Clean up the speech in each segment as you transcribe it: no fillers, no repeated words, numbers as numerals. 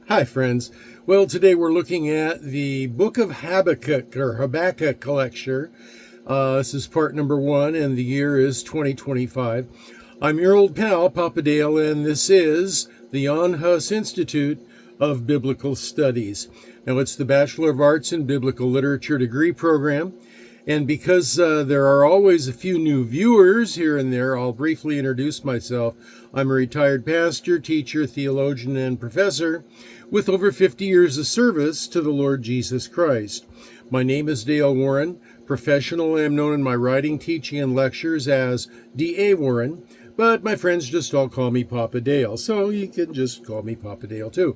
Hi, friends. Well, today we're looking at the Book of Habakkuk, or Habakkuk lecture. This is part number 1, and the year is 2025. I'm your old pal, Papa Dale, and this is the Jan Hus Institute of Biblical Studies. Now, it's the Bachelor of Arts in Biblical Literature degree program, and because there are always a few new viewers here and there, I'll briefly introduce myself. I'm a retired pastor, teacher, theologian, and professor with over 50 years of service to the Lord Jesus Christ. My name is Dale Warren. Professionally, I'm known in my writing, teaching, and lectures as D.A. Warren, but my friends just all call me Papa Dale, so you can just call me Papa Dale too.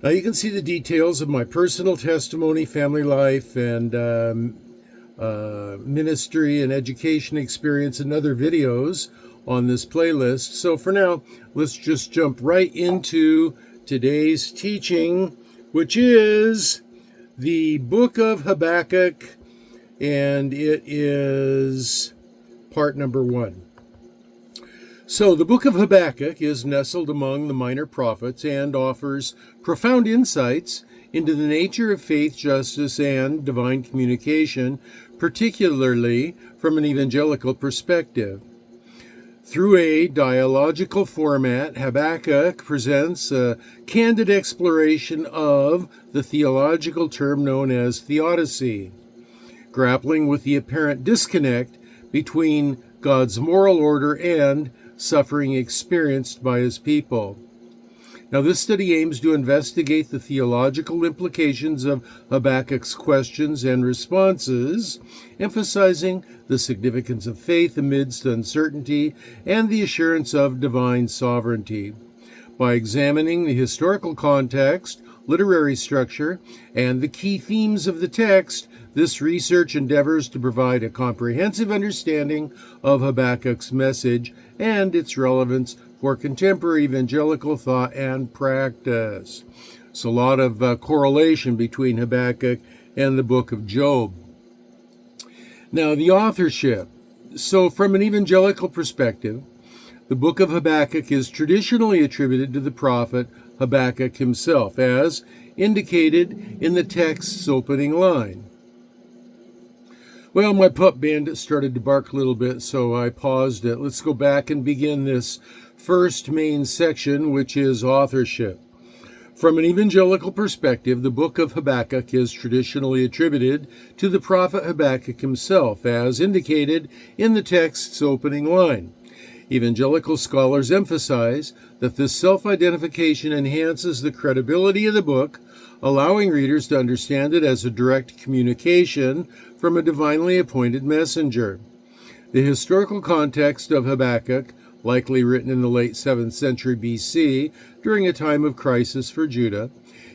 Now you can see the details of my personal testimony, family life, and ministry and education experience in other videos on this playlist. So for now, let's just jump right into today's teaching, which is the book of Habakkuk, and it is part number 1. So the book of Habakkuk is nestled among the minor prophets and offers profound insights into the nature of faith, justice, and divine communication, particularly from an evangelical perspective. Through a dialogical format, Habakkuk presents a candid exploration of the theological term known as theodicy, grappling with the apparent disconnect between God's moral order and suffering experienced by his people. Now, this study aims to investigate the theological implications of Habakkuk's questions and responses, emphasizing the significance of faith amidst uncertainty and the assurance of divine sovereignty. By examining the historical context, literary structure, and the key themes of the text, this research endeavors to provide a comprehensive understanding of Habakkuk's message and its relevance for contemporary evangelical thought and practice. So a lot of correlation between Habakkuk and the book of Job. Now, the authorship. So from an evangelical perspective, the book of Habakkuk is traditionally attributed to the prophet Habakkuk himself, as indicated in the text's opening line. Well, my pup Bandit started to bark a little bit, so I paused it. Let's go back and begin this first main section, which is authorship. From an evangelical perspective, the book of Habakkuk is traditionally attributed to the prophet Habakkuk himself, as indicated in the text's opening line. Evangelical scholars emphasize that this self-identification enhances the credibility of the book, allowing readers to understand it as a direct communication from a divinely appointed messenger. The historical context of Habakkuk, likely written in the late 7th century BC during a time of crisis for Judah,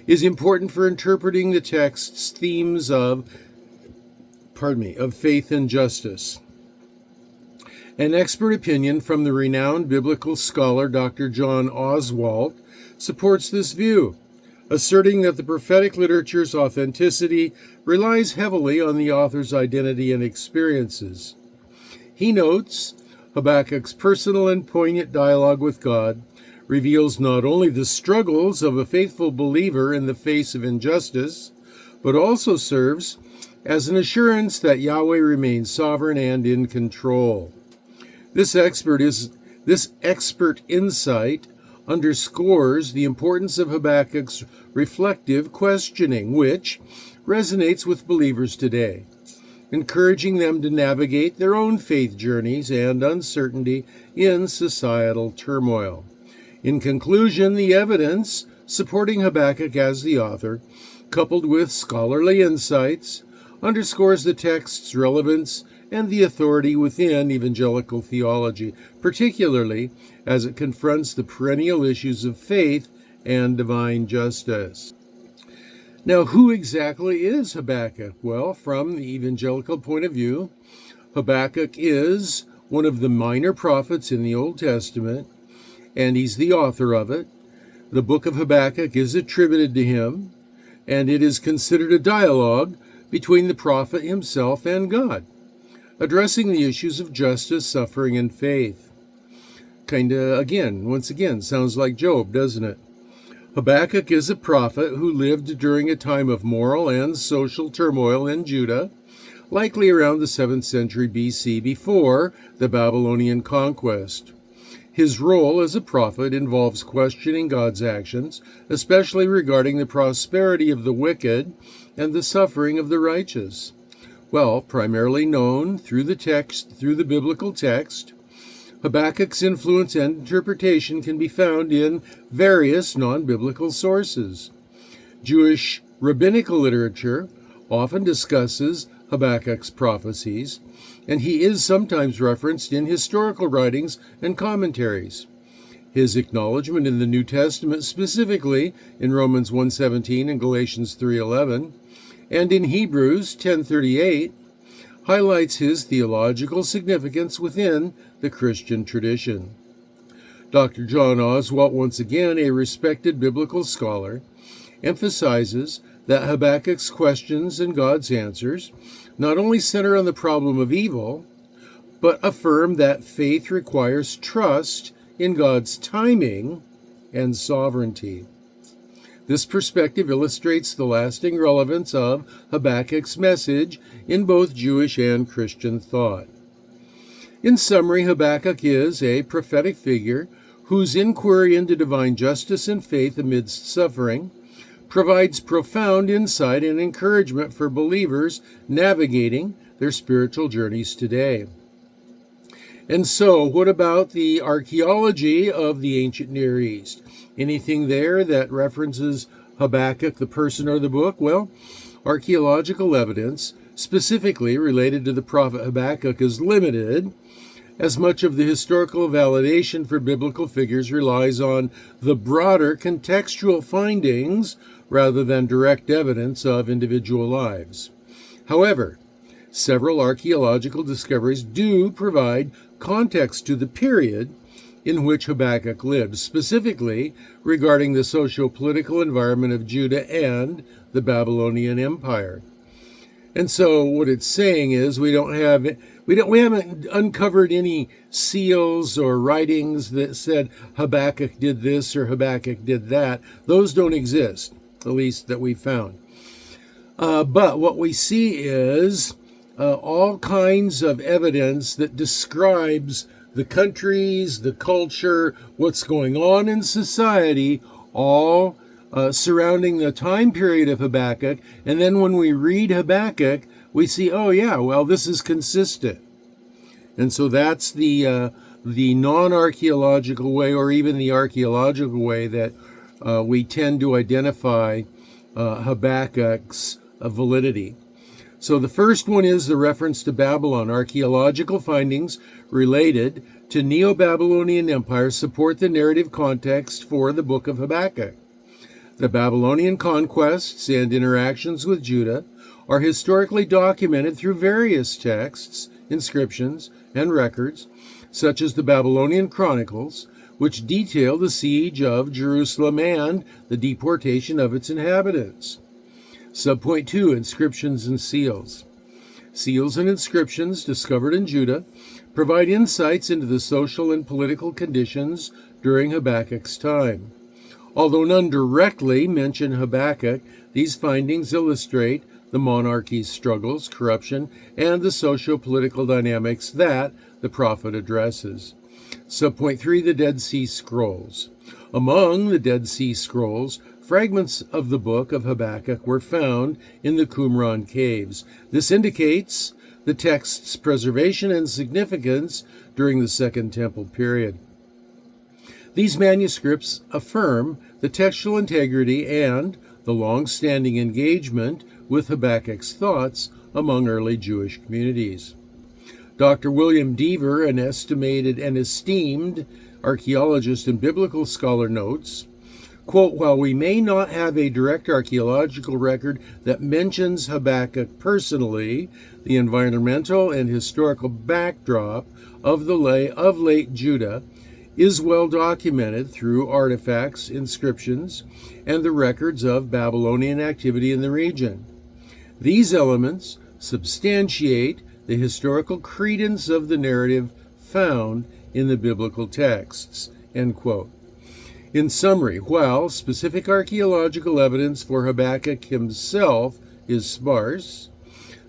is important for interpreting the text's themes of faith and justice. An expert opinion from the renowned biblical scholar Dr. John Oswalt supports this view, asserting that the prophetic literature's authenticity relies heavily on the author's identity and experiences. He notes, Habakkuk's personal and poignant dialogue with God reveals not only the struggles of a faithful believer in the face of injustice, but also serves as an assurance that Yahweh remains sovereign and in control. This expert insight underscores the importance of Habakkuk's reflective questioning, which resonates with believers today, encouraging them to navigate their own faith journeys and uncertainty in societal turmoil. In conclusion, the evidence supporting Habakkuk as the author, coupled with scholarly insights, underscores the text's relevance and the authority within evangelical theology, particularly as it confronts the perennial issues of faith and divine justice. Now, who exactly is Habakkuk? Well, from the evangelical point of view, Habakkuk is one of the minor prophets in the Old Testament, and he's the author of it. The book of Habakkuk is attributed to him, and it is considered a dialogue between the prophet himself and God, addressing the issues of justice, suffering, and faith. Once again, sounds like Job, doesn't it? Habakkuk is a prophet who lived during a time of moral and social turmoil in Judah, likely around the 7th century BC before the Babylonian conquest. His role as a prophet involves questioning God's actions, especially regarding the prosperity of the wicked and the suffering of the righteous. Well, primarily known through the biblical text, Habakkuk's influence and interpretation can be found in various non-biblical sources. Jewish rabbinical literature often discusses Habakkuk's prophecies, and he is sometimes referenced in historical writings and commentaries. His acknowledgement in the New Testament, specifically in Romans 1:17 and Galatians 3:11, and in Hebrews 10:38, highlights his theological significance within the Christian tradition. Dr. John Oswalt, once again a respected biblical scholar, emphasizes that Habakkuk's questions and God's answers not only center on the problem of evil, but affirm that faith requires trust in God's timing and sovereignty. This perspective illustrates the lasting relevance of Habakkuk's message in both Jewish and Christian thought. In summary, Habakkuk is a prophetic figure whose inquiry into divine justice and faith amidst suffering provides profound insight and encouragement for believers navigating their spiritual journeys today. And so, what about the archaeology of the ancient Near East? Anything there that references Habakkuk, the person or the book? Well, archaeological evidence, specifically related to the prophet Habakkuk, is limited, as much of the historical validation for biblical figures relies on the broader contextual findings rather than direct evidence of individual lives. However, several archaeological discoveries do provide context to the period in which Habakkuk lived, specifically regarding the socio-political environment of Judah and the Babylonian Empire. And so what it's saying is we haven't uncovered any seals or writings that said Habakkuk did this or Habakkuk did that. Those don't exist, at least that we found. But what we see is all kinds of evidence that describes the countries, the culture, what's going on in society, all surrounding the time period of Habakkuk. And then when we read Habakkuk, we see, oh yeah, well, this is consistent. And so that's the non-archaeological way, or even the archaeological way, that we tend to identify Habakkuk's validity. So the first one is the reference to Babylon. Archaeological findings related to Neo-Babylonian Empire support the narrative context for the book of Habakkuk. The Babylonian conquests and interactions with Judah are historically documented through various texts, inscriptions, and records, such as the Babylonian Chronicles, which detail the siege of Jerusalem and the deportation of its inhabitants. Subpoint 2, Inscriptions and Seals. Seals and inscriptions discovered in Judah provide insights into the social and political conditions during Habakkuk's time. Although none directly mention Habakkuk, these findings illustrate the monarchy's struggles, corruption, and the socio-political dynamics that the prophet addresses. Subpoint 3, the Dead Sea Scrolls. Among the Dead Sea Scrolls, fragments of the book of Habakkuk were found in the Qumran caves. This indicates the text's preservation and significance during the Second Temple period. These manuscripts affirm the textual integrity and the long-standing engagement with Habakkuk's thoughts among early Jewish communities. Dr. William Deaver, an estimated and esteemed archaeologist and biblical scholar, notes, quote, while we may not have a direct archaeological record that mentions Habakkuk personally, the environmental and historical backdrop of late Judah is well documented through artifacts, inscriptions, and the records of Babylonian activity in the region. These elements substantiate the historical credence of the narrative found in the biblical texts, end quote. In summary, while specific archaeological evidence for Habakkuk himself is sparse,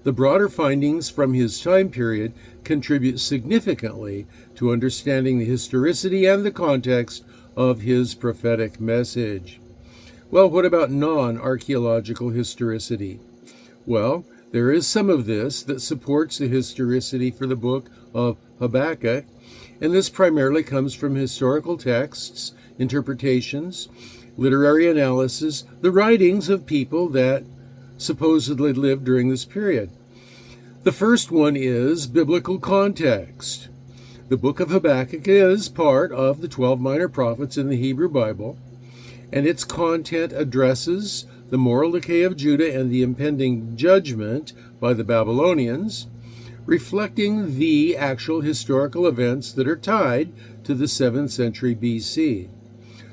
the broader findings from his time period contribute significantly to understanding the historicity and the context of his prophetic message. Well, what about non-archaeological historicity? Well, there is some of this that supports the historicity for the book of Habakkuk, and this primarily comes from historical texts, interpretations, literary analysis, the writings of people that supposedly lived during this period. The first one is biblical context. The book of Habakkuk is part of the 12 minor prophets in the Hebrew Bible, and its content addresses the moral decay of Judah and the impending judgment by the Babylonians, reflecting the actual historical events that are tied to the 7th century BC.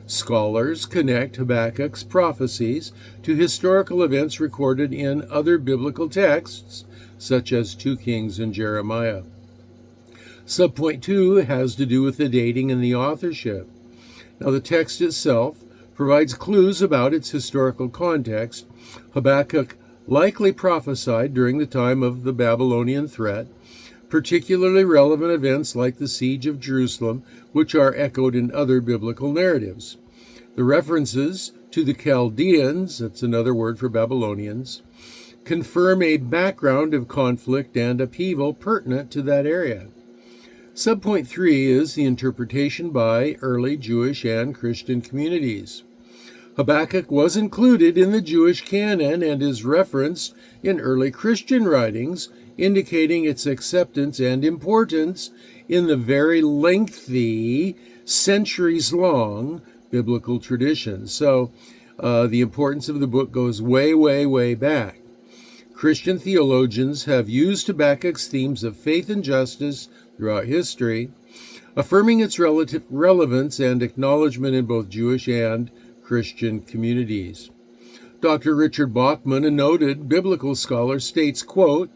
Scholars connect Habakkuk's prophecies to historical events recorded in other biblical texts, such as 2 Kings and Jeremiah. Subpoint 2 has to do with the dating and the authorship. Now, the text itself provides clues about its historical context. Habakkuk likely prophesied during the time of the Babylonian threat, particularly relevant events like the siege of Jerusalem, which are echoed in other biblical narratives. The references to the Chaldeans, that's another word for Babylonians, confirm a background of conflict and upheaval pertinent to that area. Subpoint 3 is the interpretation by early Jewish and Christian communities. Habakkuk was included in the Jewish canon and is referenced in early Christian writings, indicating its acceptance and importance in the very lengthy, centuries-long biblical tradition. So the importance of the book goes way, way, way back. Christian theologians have used Habakkuk's themes of faith and justice throughout history, affirming its relative relevance and acknowledgement in both Jewish and Christian communities. Dr. Richard Bachman, a noted biblical scholar, states, quote,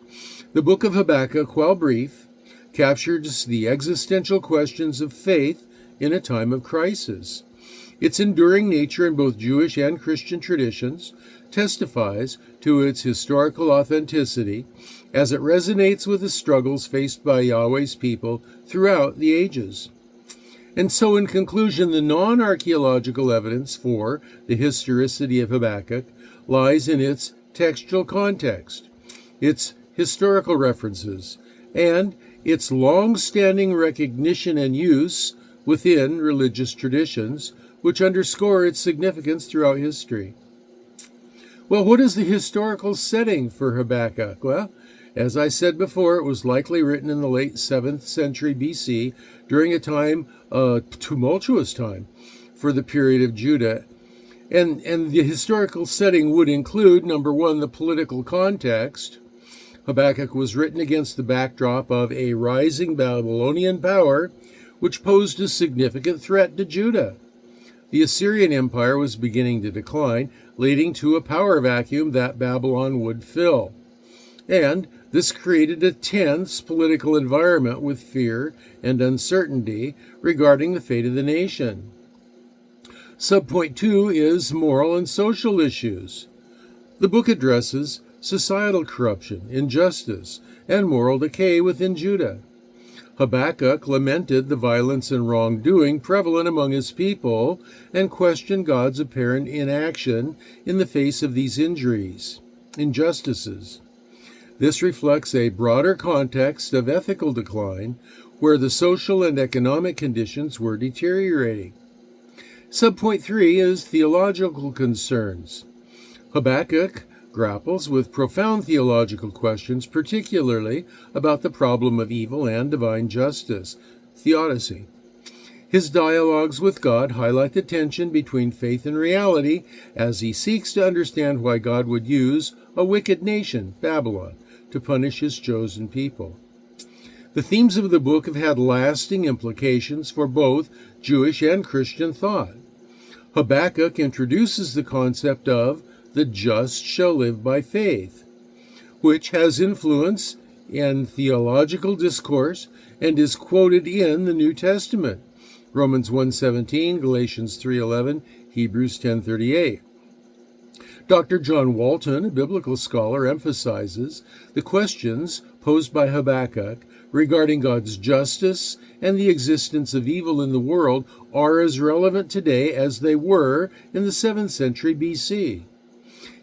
"The book of Habakkuk, while brief, captures the existential questions of faith in a time of crisis. Its enduring nature in both Jewish and Christian traditions testifies to its historical authenticity as it resonates with the struggles faced by Yahweh's people throughout the ages." And so, in conclusion, the non-archaeological evidence for the historicity of Habakkuk lies in its textual context, its historical references, and its long-standing recognition and use within religious traditions, which underscore its significance throughout history. Well, what is the historical setting for Habakkuk? Well, as I said before, it was likely written in the late 7th century BC during a tumultuous time for the period of Judah. And the historical setting would include, number one, the political context. Habakkuk was written against the backdrop of a rising Babylonian power, which posed a significant threat to Judah. The Assyrian Empire was beginning to decline, leading to a power vacuum that Babylon would fill. And this created a tense political environment with fear and uncertainty regarding the fate of the nation. Subpoint 2 is moral and social issues. The book addresses societal corruption, injustice, and moral decay within Judah. Habakkuk lamented the violence and wrongdoing prevalent among his people and questioned God's apparent inaction in the face of these injustices. This reflects a broader context of ethical decline where the social and economic conditions were deteriorating. Subpoint 3 is theological concerns. Habakkuk grapples with profound theological questions, particularly about the problem of evil and divine justice, theodicy. His dialogues with God highlight the tension between faith and reality as he seeks to understand why God would use a wicked nation, Babylon, to punish his chosen people. The themes of the book have had lasting implications for both Jewish and Christian thought. Habakkuk introduces the concept of the just shall live by faith, which has influence in theological discourse and is quoted in the New Testament, Romans 1:17, Galatians 3:11, Hebrews 10:38. Dr. John Walton, a biblical scholar, emphasizes the questions posed by Habakkuk regarding God's justice and the existence of evil in the world are as relevant today as they were in the 7th century BC.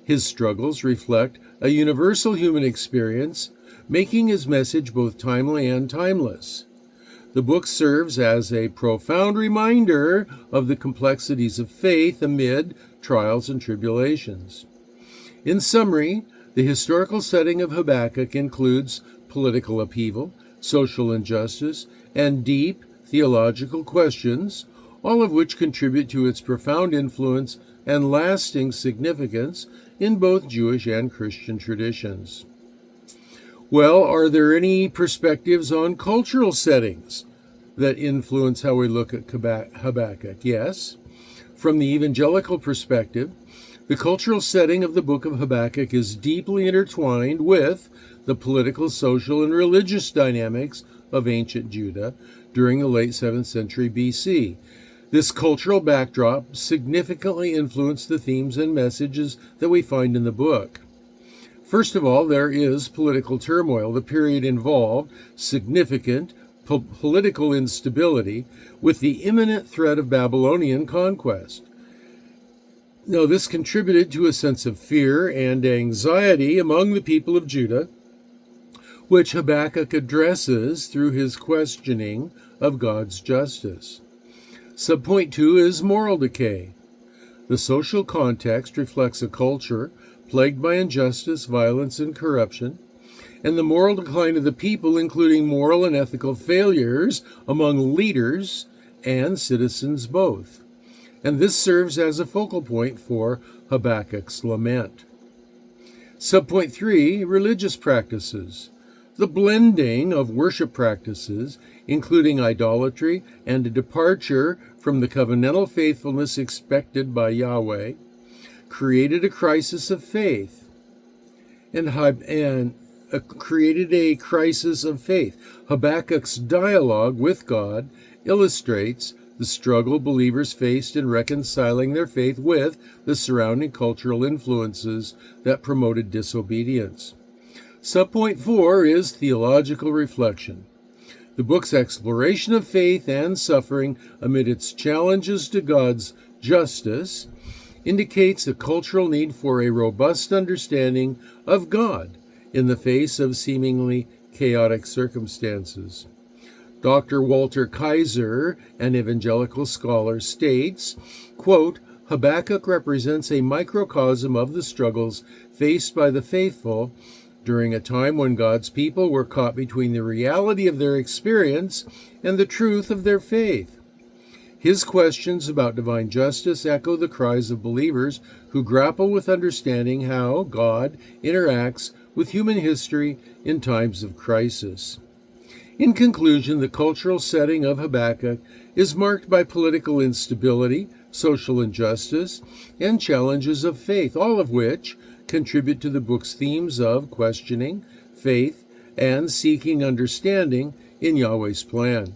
His struggles reflect a universal human experience, making his message both timely and timeless. The book serves as a profound reminder of the complexities of faith amid trials and tribulations. In summary, the historical setting of Habakkuk includes political upheaval, social injustice, and deep theological questions, all of which contribute to its profound influence and lasting significance in both Jewish and Christian traditions. Well, are there any perspectives on cultural settings that influence how we look at Habakkuk? Yes. From the evangelical perspective, the cultural setting of the book of Habakkuk is deeply intertwined with the political, social, and religious dynamics of ancient Judah during the late 7th century BC. This cultural backdrop significantly influenced the themes and messages that we find in the book. First of all, there is political turmoil. The period involved significant political instability with the imminent threat of Babylonian conquest. Now, this contributed to a sense of fear and anxiety among the people of Judah, which Habakkuk addresses through his questioning of God's justice. Subpoint 2 is moral decay. The social context reflects a culture plagued by injustice, violence, and corruption, and the moral decline of the people, including moral and ethical failures among leaders and citizens both. And this serves as a focal point for Habakkuk's lament. Subpoint 3, religious practices. The blending of worship practices, including idolatry and a departure from the covenantal faithfulness expected by Yahweh, created a crisis of faith. Created a crisis of faith. Habakkuk's dialogue with God illustrates the struggle believers faced in reconciling their faith with the surrounding cultural influences that promoted disobedience. Subpoint 4 is theological reflection. The book's exploration of faith and suffering amid its challenges to God's justice indicates a cultural need for a robust understanding of God in the face of seemingly chaotic circumstances. Dr. Walter Kaiser, an evangelical scholar, states, quote, Habakkuk represents a microcosm of the struggles faced by the faithful during a time when God's people were caught between the reality of their experience and the truth of their faith. His questions about divine justice echo the cries of believers who grapple with understanding how God interacts with human history in times of crisis. In conclusion, the cultural setting of Habakkuk is marked by political instability, social injustice, and challenges of faith, all of which contribute to the book's themes of questioning, faith, and seeking understanding in Yahweh's plan.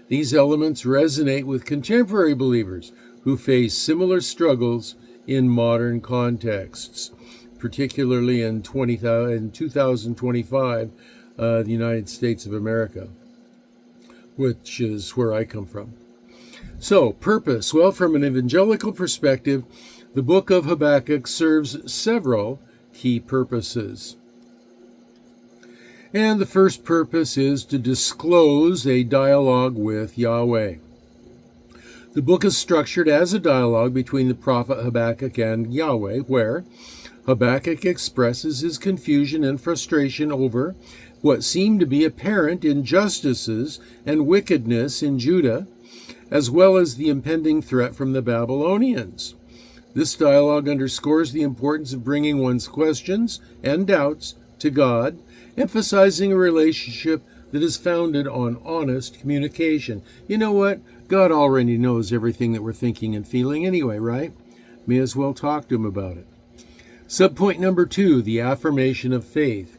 These elements resonate with contemporary believers who face similar struggles in modern contexts, particularly in 2025, the United States of America, which is where I come from. So, purpose. Well, from an evangelical perspective, the book of Habakkuk serves several key purposes. And the first purpose is to disclose a dialogue with Yahweh. The book is structured as a dialogue between the prophet Habakkuk and Yahweh, where Habakkuk expresses his confusion and frustration over what seem to be apparent injustices and wickedness in Judah, as well as the impending threat from the Babylonians. This dialogue underscores the importance of bringing one's questions and doubts to God, emphasizing a relationship that is founded on honest communication. You know what? God already knows everything that we're thinking and feeling anyway, right? May as well talk to him about it. Subpoint number 2, the affirmation of faith.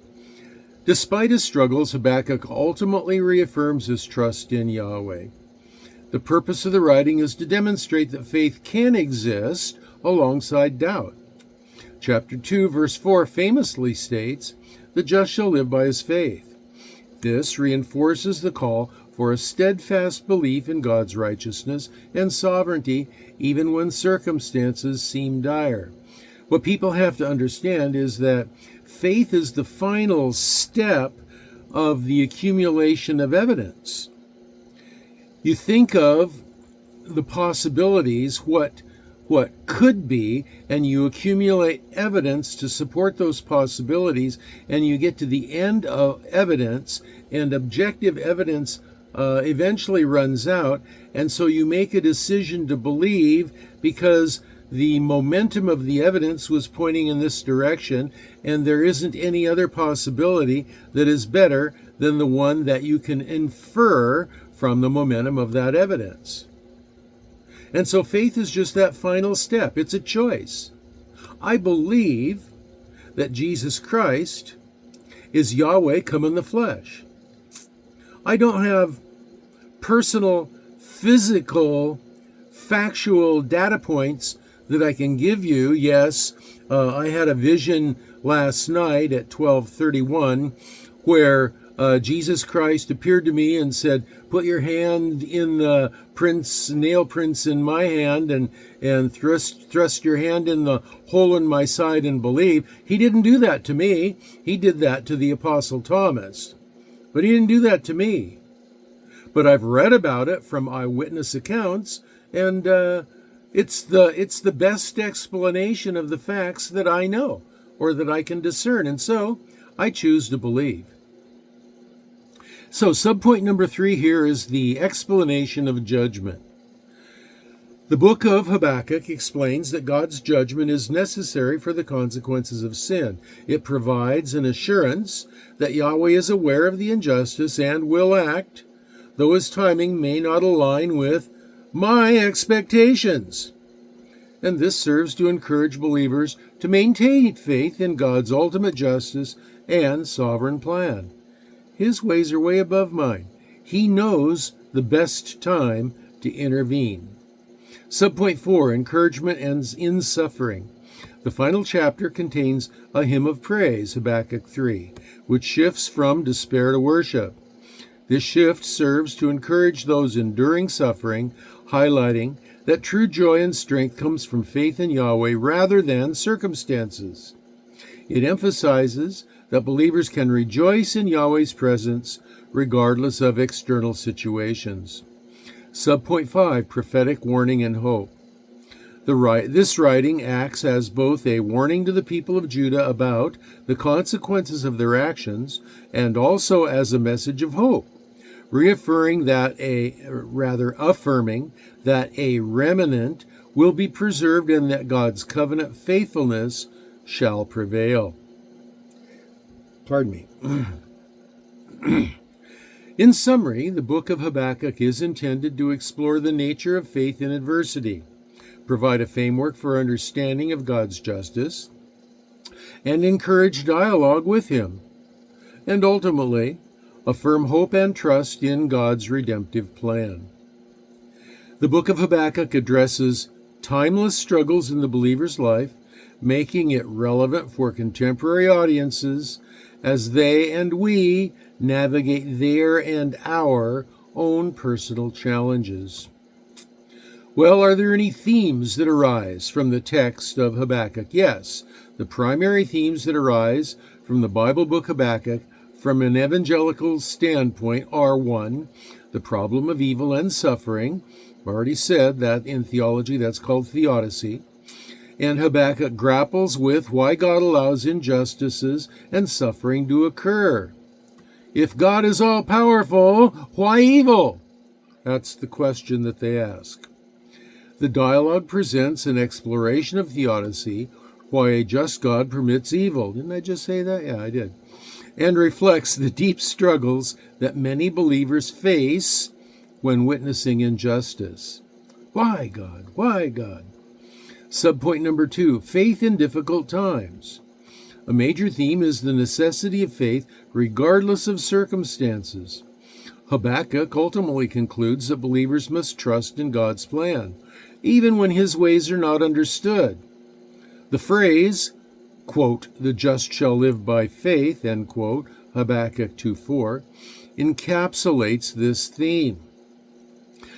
Despite his struggles, Habakkuk ultimately reaffirms his trust in Yahweh. The purpose of the writing is to demonstrate that faith can exist alongside doubt. Chapter 2, verse 4 famously states, "The just shall live by his faith." This reinforces the call for a steadfast belief in God's righteousness and sovereignty, even when circumstances seem dire. What people have to understand is that faith is the final step of the accumulation of evidence. You think of the possibilities, what could be, and you accumulate evidence to support those possibilities, and you get to the end of evidence, and objective evidence eventually runs out, and so you make a decision to believe because the momentum of the evidence was pointing in this direction, and there isn't any other possibility that is better than the one that you can infer from the momentum of that evidence. And so faith is just that final step. It's a choice. I believe that Jesus Christ is Yahweh come in the flesh. I don't have personal, physical, factual data points that I can give you. Yes, I had a vision last night at 12:31 where Jesus Christ appeared to me and said, "Put your hand in the nail prints in my hand and thrust your hand in the hole in my side and believe." He didn't do that to me. He did that to the Apostle Thomas. But he didn't do that to me. But I've read about it from eyewitness accounts, and it's the best explanation of the facts that I know or that I can discern. And so I choose to believe. So subpoint number 3 here is the explanation of judgment. The book of Habakkuk explains that God's judgment is necessary for the consequences of sin. It provides an assurance that Yahweh is aware of the injustice and will act, though his timing may not align with my expectations. And this serves to encourage believers to maintain faith in God's ultimate justice and sovereign plan. His ways are way above mine. He knows the best time to intervene. Subpoint 4, encouragement ends in suffering. The final chapter contains a hymn of praise, Habakkuk 3, which shifts from despair to worship. This shift serves to encourage those enduring suffering, highlighting that true joy and strength comes from faith in Yahweh rather than circumstances. It emphasizes that believers can rejoice in Yahweh's presence regardless of external situations. Subpoint 5, prophetic warning and hope. This writing acts as both a warning to the people of Judah about the consequences of their actions and also as a message of hope, affirming that a remnant will be preserved and that God's covenant faithfulness shall prevail. Pardon me. In summary, the book of Habakkuk is intended to explore the nature of faith in adversity, provide a framework for understanding of God's justice, and encourage dialogue with him, and ultimately affirm hope and trust in God's redemptive plan. The book of Habakkuk addresses timeless struggles in the believer's life, making it relevant for contemporary audiences as they and we navigate their and our own personal challenges. Well, are there any themes that arise from the text of Habakkuk? Yes, the primary themes that arise from the Bible book Habakkuk from an evangelical standpoint are: 1, the problem of evil and suffering. I've already said that in theology that's called theodicy. And Habakkuk grapples with why God allows injustices and suffering to occur. If God is all-powerful, why evil? That's the question that they ask. The dialogue presents an exploration of theodicy, why a just God permits evil. Didn't I just say that? Yeah, I did. And reflects the deep struggles that many believers face when witnessing injustice. Why, God? Why, God? Subpoint number 2, faith in difficult times. A major theme is the necessity of faith regardless of circumstances. Habakkuk ultimately concludes that believers must trust in God's plan, even when his ways are not understood. The phrase, quote, "the just shall live by faith," end quote, Habakkuk 2:4, encapsulates this theme.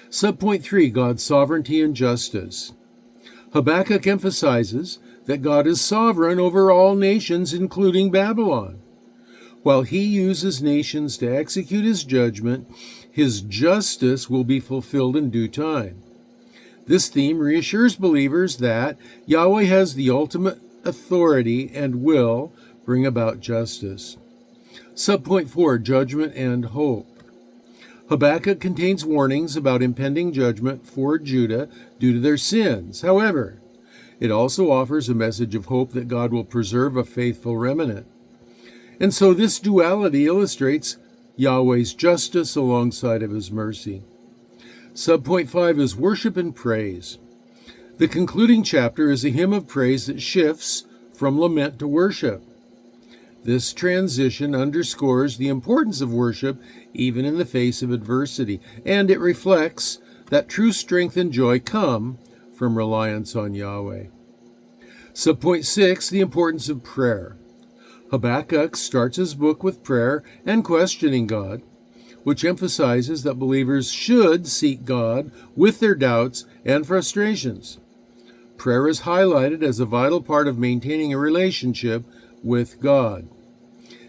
Subpoint 3, God's sovereignty and justice. Habakkuk emphasizes that God is sovereign over all nations, including Babylon. While he uses nations to execute his judgment, his justice will be fulfilled in due time. This theme reassures believers that Yahweh has the ultimate authority and will bring about justice. Subpoint 4, judgment and hope. Habakkuk contains warnings about impending judgment for Judah due to their sins. However, it also offers a message of hope that God will preserve a faithful remnant. And so this duality illustrates Yahweh's justice alongside of his mercy. Subpoint 5 is worship and praise. The concluding chapter is a hymn of praise that shifts from lament to worship. This transition underscores the importance of worship even in the face of adversity, and it reflects that true strength and joy come from reliance on Yahweh. Subpoint 6, the importance of prayer. Habakkuk starts his book with prayer and questioning God, which emphasizes that believers should seek God with their doubts and frustrations. Prayer is highlighted as a vital part of maintaining a relationship with God.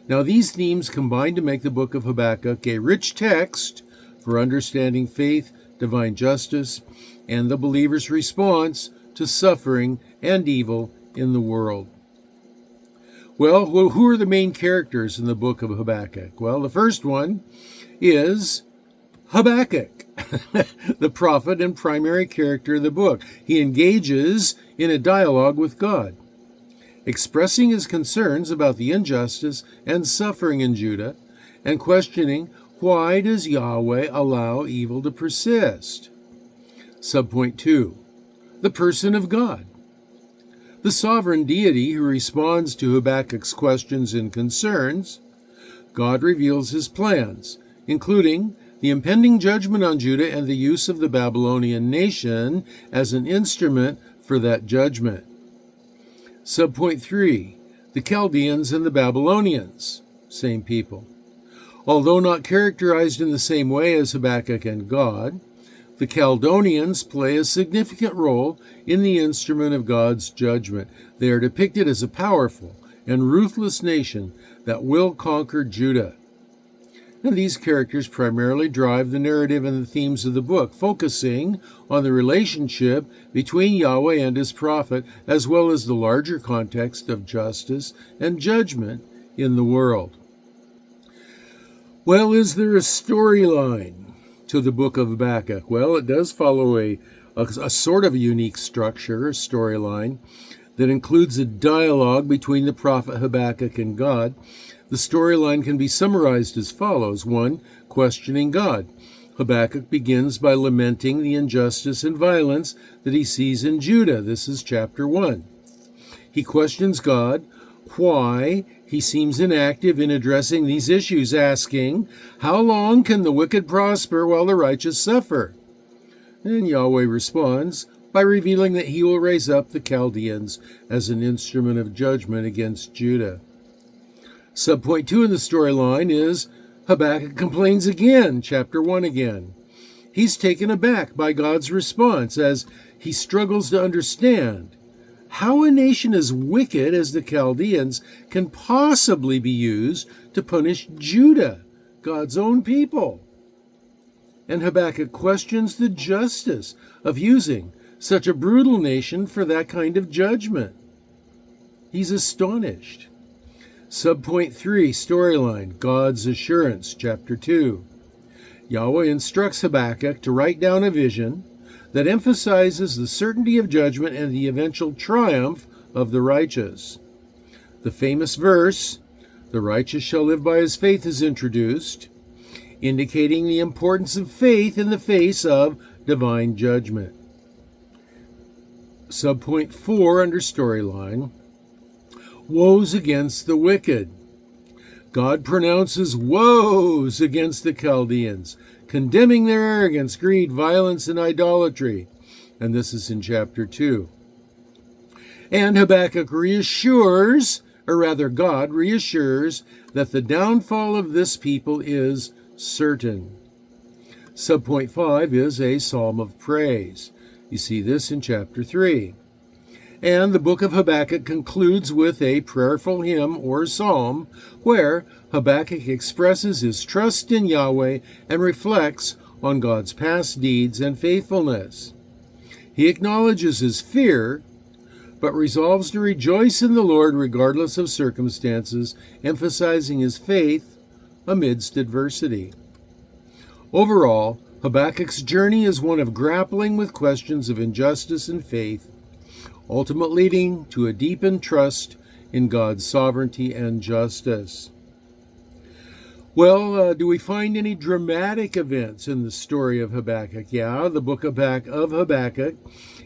Now, these themes combine to make the book of Habakkuk a rich text for understanding faith, divine justice, and the believer's response to suffering and evil in the world. Well, who are the main characters in the book of Habakkuk? Well, the first one is Habakkuk, the prophet and primary character of the book. He engages in a dialogue with God, expressing his concerns about the injustice and suffering in Judah, and questioning, why does Yahweh allow evil to persist? Subpoint 2, the person of God. The sovereign deity who responds to Habakkuk's questions and concerns, God reveals his plans, including the impending judgment on Judah and the use of the Babylonian nation as an instrument for that judgment. Subpoint 3, the Chaldeans and the Babylonians, same people. Although not characterized in the same way as Habakkuk and God, the Chaldeans play a significant role in the instrument of God's judgment. They are depicted as a powerful and ruthless nation that will conquer Judah. And these characters primarily drive the narrative and the themes of the book, focusing on the relationship between Yahweh and his prophet, as well as the larger context of justice and judgment in the world. Well, is there a storyline to the book of Habakkuk? Well, it does follow a sort of a unique structure, a storyline, that includes a dialogue between the prophet Habakkuk and God. The storyline can be summarized as follows. 1, questioning God. Habakkuk begins by lamenting the injustice and violence that he sees in Judah. This is chapter 1. He questions God why he seems inactive in addressing these issues, asking, how long can the wicked prosper while the righteous suffer? And Yahweh responds by revealing that he will raise up the Chaldeans as an instrument of judgment against Judah. Subpoint 2 in the storyline is Habakkuk complains again, chapter 1 again. He's taken aback by God's response as he struggles to understand how a nation as wicked as the Chaldeans can possibly be used to punish Judah, God's own people. And Habakkuk questions the justice of using such a brutal nation for that kind of judgment. He's astonished. Subpoint 3, storyline, God's assurance, chapter 2. Yahweh instructs Habakkuk to write down a vision that emphasizes the certainty of judgment and the eventual triumph of the righteous. The famous verse, the righteous shall live by his faith, is introduced, indicating the importance of faith in the face of divine judgment. Subpoint 4 under storyline, woes against the wicked. God pronounces woes against the Chaldeans, condemning their arrogance, greed, violence, and idolatry. And this is in chapter 2. And Habakkuk reassures, or rather God reassures, that the downfall of this people is certain. Subpoint 5 is a psalm of praise. You see this in chapter 3. And the book of Habakkuk concludes with a prayerful hymn or psalm where Habakkuk expresses his trust in Yahweh and reflects on God's past deeds and faithfulness. He acknowledges his fear, but resolves to rejoice in the Lord regardless of circumstances, emphasizing his faith amidst adversity. Overall, Habakkuk's journey is one of grappling with questions of injustice and faith, ultimately leading to a deepened trust in God's sovereignty and justice. Well, do we find any dramatic events in the story of Habakkuk? Yeah, the book of Habakkuk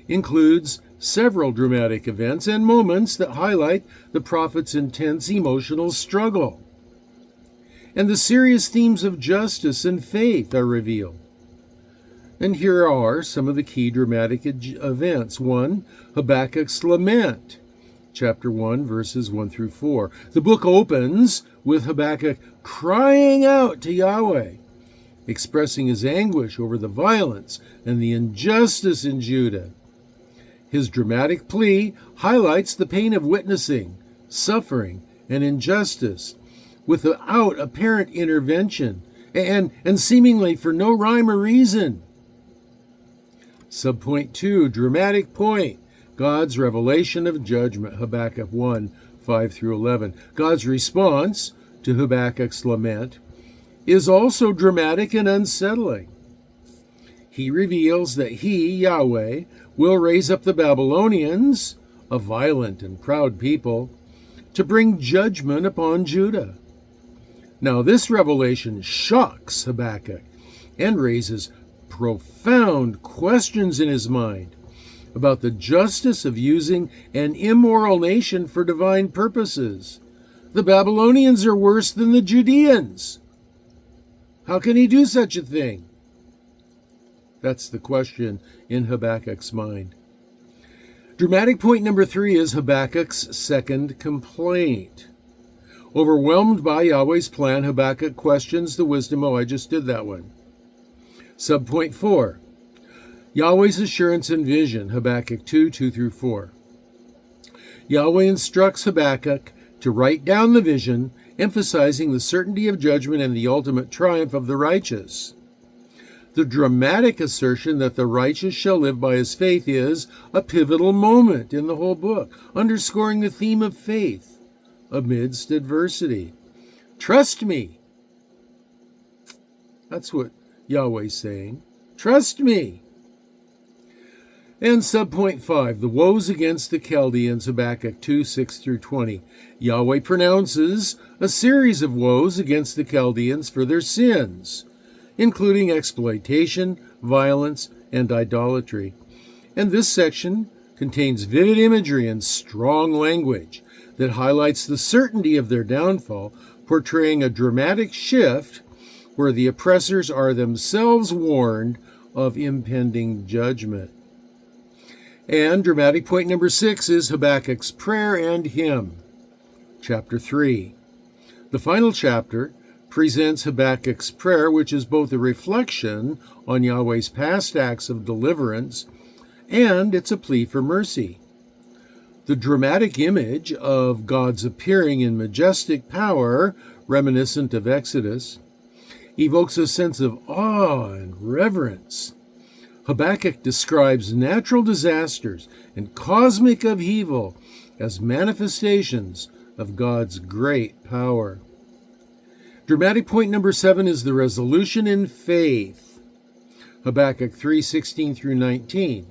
includes several dramatic events and moments that highlight the prophet's intense emotional struggle. And the serious themes of justice and faith are revealed. And here are some of the key dramatic events. 1. Habakkuk's lament, chapter 1, verses 1 through 4. The book opens with Habakkuk crying out to Yahweh, expressing his anguish over the violence and the injustice in Judah. His dramatic plea highlights the pain of witnessing, suffering, and injustice without apparent intervention and seemingly for no rhyme or reason. Subpoint 2, dramatic point, God's revelation of judgment, Habakkuk 1, 5 through 11. God's response to Habakkuk's lament is also dramatic and unsettling. He reveals that he, Yahweh, will raise up the Babylonians, a violent and proud people, to bring judgment upon Judah. Now, this revelation shocks Habakkuk and raises profound questions in his mind about the justice of using an immoral nation for divine purposes. The Babylonians are worse than the Judeans. How can he do such a thing? That's the question in Habakkuk's mind. Dramatic point number 3 is Habakkuk's second complaint. Overwhelmed by Yahweh's plan, Habakkuk questions the wisdom. I just did that one. Subpoint 4, Yahweh's assurance and vision, Habakkuk 2, 2 through 4. Yahweh instructs Habakkuk to write down the vision, emphasizing the certainty of judgment and the ultimate triumph of the righteous. The dramatic assertion that the righteous shall live by his faith is a pivotal moment in the whole book, underscoring the theme of faith amidst adversity. Trust me. That's what Yahweh's saying. Trust me. And subpoint 5, the woes against the Chaldeans, Habakkuk 2, 6 through 20. Yahweh pronounces a series of woes against the Chaldeans for their sins, including exploitation, violence, and idolatry. And this section contains vivid imagery and strong language that highlights the certainty of their downfall, portraying a dramatic shift where the oppressors are themselves warned of impending judgment. And dramatic point number 6 is Habakkuk's prayer and hymn, chapter 3. The final chapter presents Habakkuk's prayer, which is both a reflection on Yahweh's past acts of deliverance and it's a plea for mercy. The dramatic image of God's appearing in majestic power, reminiscent of Exodus, evokes a sense of awe and reverence. Habakkuk describes natural disasters and cosmic upheaval as manifestations of God's great power. Dramatic point number 7 is the resolution in faith, Habakkuk 3:16 through 19.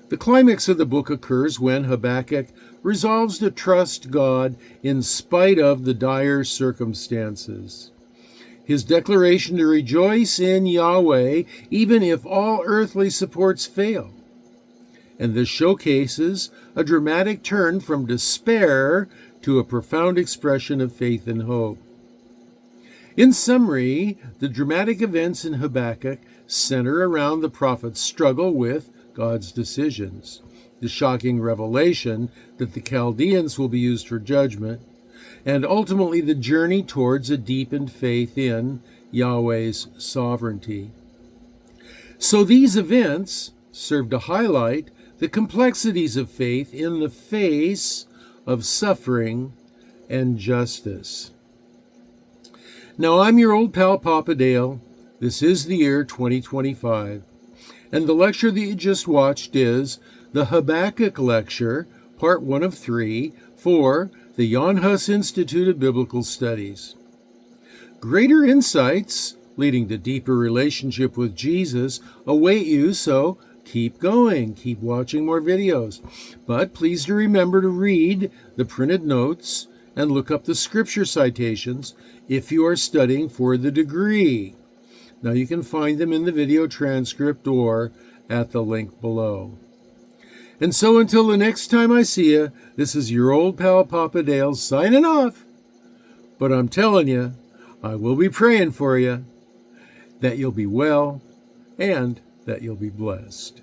The climax of the book occurs when Habakkuk resolves to trust God in spite of the dire circumstances. His declaration to rejoice in Yahweh even if all earthly supports fail. And this showcases a dramatic turn from despair to a profound expression of faith and hope. In summary, the dramatic events in Habakkuk center around the prophet's struggle with God's decisions, the shocking revelation that the Chaldeans will be used for judgment, and ultimately the journey towards a deepened faith in Yahweh's sovereignty. So these events serve to highlight the complexities of faith in the face of suffering and justice. Now, I'm your old pal, Papa Dale. This is the year 2025, and the lecture that you just watched is the Habakkuk lecture, part 1 of 3, for the Jan Hus Institute of Biblical Studies. Greater insights leading to deeper relationship with Jesus await you, so keep going, keep watching more videos. But please do remember to read the printed notes and look up the scripture citations if you are studying for the degree. Now you can find them in the video transcript or at the link below. And so until the next time I see you, this is your old pal Papa Dale signing off. But I'm telling you, I will be praying for you, that you'll be well and that you'll be blessed.